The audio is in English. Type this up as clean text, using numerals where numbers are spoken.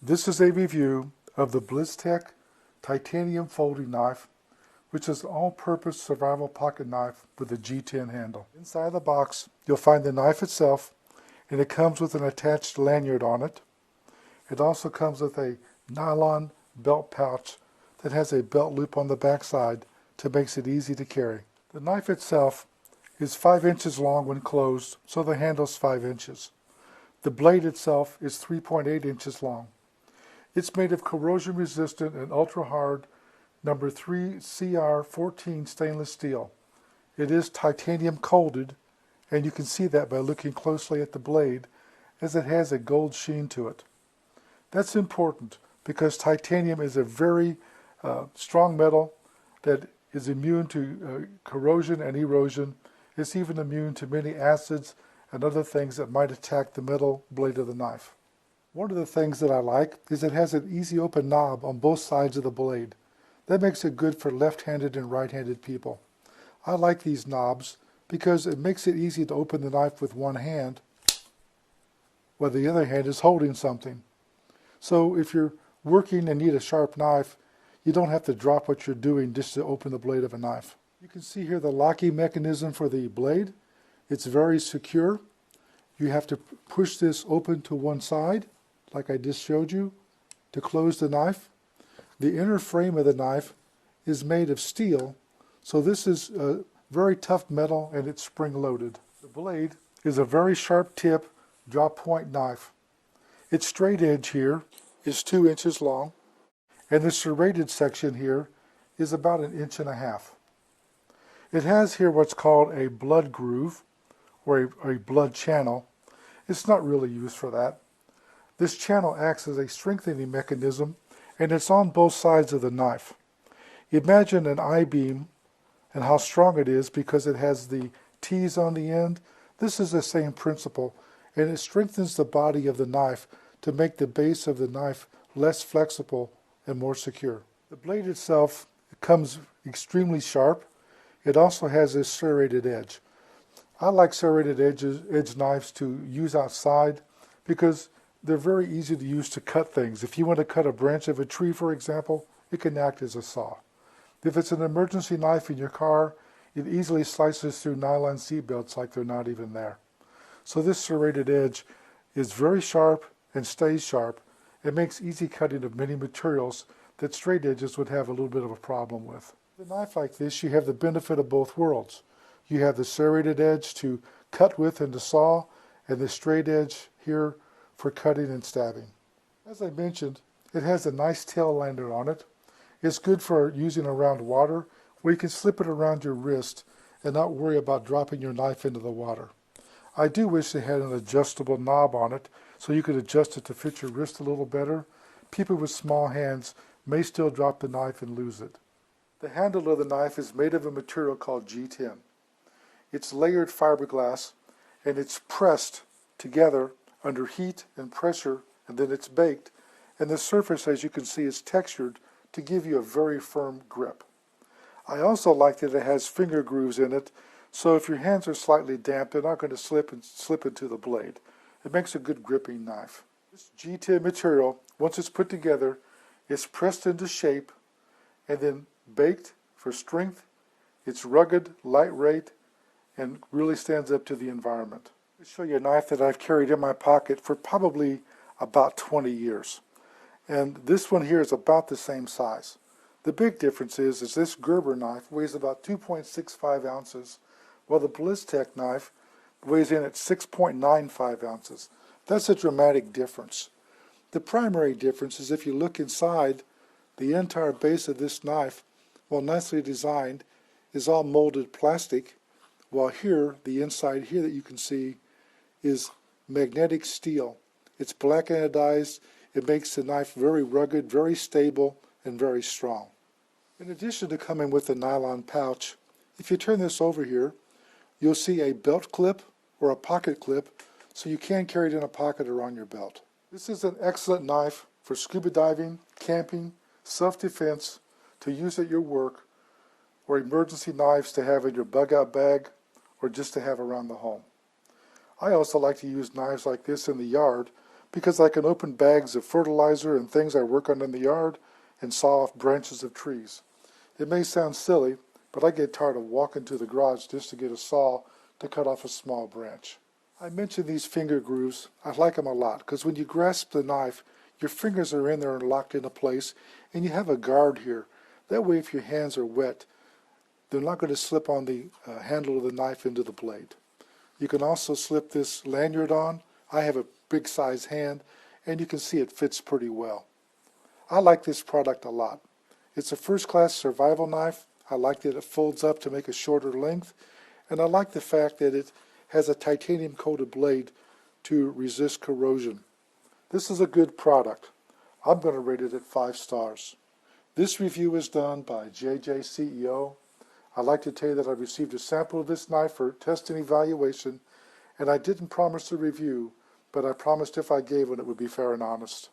This is a review of the BlizeTec titanium folding knife, which is an all-purpose survival pocket knife with a G10 handle. Inside the box, you'll find the knife itself, and it comes with an attached lanyard on it. It also comes with a nylon belt pouch that has a belt loop on the backside to make it easy to carry. The knife itself is 5 inches long when closed, so the handle's 5 inches. The blade itself is 3.8 inches long. It's made of corrosion-resistant and ultra-hard number 3 CR14 stainless steel. It is titanium coated, and you can see that by looking closely at the blade, as it has a gold sheen to it. That's important because titanium is a very strong metal that is immune to corrosion and erosion. It's even immune to many acids and other things that might attack the metal blade of the knife. One of the things that I like is it has an easy open knob on both sides of the blade. That makes it good for left-handed and right-handed people. I like these knobs because it makes it easy to open the knife with one hand while the other hand is holding something. So if you're working and need a sharp knife, you don't have to drop what you're doing just to open the blade of a knife. You can see here the locking mechanism for the blade. It's very secure. You have to push this open to one side, like I just showed you, to close the knife. The inner frame of the knife is made of steel, so this is a very tough metal and it's spring-loaded. The blade is a very sharp tip drop point knife. Its straight edge here is 2 inches long, and the serrated section here is about 1.5 inches. It has here what's called a blood groove, or a blood channel. It's not really used for that. This channel acts as a strengthening mechanism, and it's on both sides of the knife. Imagine an I-beam and how strong it is because it has the T's on the end. This is the same principle, and it strengthens the body of the knife to make the base of the knife less flexible and more secure. The blade itself comes extremely sharp. It also has a serrated edge. I like serrated edge knives to use outside because they're very easy to use to cut things. If you want to cut a branch of a tree, for example, it can act as a saw. If it's an emergency knife in your car, it easily slices through nylon seat belts like they're not even there. So this serrated edge is very sharp and stays sharp. It makes easy cutting of many materials that straight edges would have a little bit of a problem with. With a knife like this, you have the benefit of both worlds. You have the serrated edge to cut with and to saw, and the straight edge here for cutting and stabbing. As I mentioned, it has a nice tail lanyard on it. It's good for using around water, where you can slip it around your wrist and not worry about dropping your knife into the water. I do wish they had an adjustable knob on it so you could adjust it to fit your wrist a little better. People with small hands may still drop the knife and lose it. The handle of the knife is made of a material called G10. It's layered fiberglass, and it's pressed together under heat and pressure, and then it's baked, and the surface, as you can see, is textured to give you a very firm grip. I also like that it has finger grooves in it, so if your hands are slightly damp, they're not going to slip into the blade. It makes a good gripping knife. This G10 material, once it's put together, is pressed into shape and then baked for strength. It's rugged, lightweight, and really stands up to the environment. I'll show you a knife that I've carried in my pocket for probably about 20 years. And this one here is about the same size. The big difference is this Gerber knife weighs about 2.65 ounces, while the BlizeTec knife weighs in at 6.95 ounces. That's a dramatic difference. The primary difference is if you look inside, the entire base of this knife, while nicely designed, is all molded plastic, while here, the inside here that you can see, is magnetic steel. It's black anodized. It makes the knife very rugged, very stable, and very strong. In addition to coming with a nylon pouch, if you turn this over here, you'll see a belt clip or a pocket clip, so you can carry it in a pocket or on your belt. This is an excellent knife for scuba diving, camping, self-defense, to use at your work, or emergency knives to have in your bug-out bag, or just to have around the home. I also like to use knives like this in the yard because I can open bags of fertilizer and things I work on in the yard and saw off branches of trees. It may sound silly, but I get tired of walking to the garage just to get a saw to cut off a small branch. I mentioned these finger grooves. I like them a lot because when you grasp the knife, your fingers are in there and locked into place, and you have a guard here. That way, if your hands are wet, they're not going to slip on the handle of the knife into the blade. You can also slip this lanyard on. I have a big size hand, and you can see it fits pretty well. I like this product a lot. It's a first-class survival knife. I like that it folds up to make a shorter length, and I like the fact that it has a titanium-coated blade to resist corrosion. This is a good product. I'm going to rate it at 5 stars. This review is done by JJ CEO. I'd like to tell you that I received a sample of this knife for test and evaluation, and I didn't promise a review, but I promised if I gave one it would be fair and honest.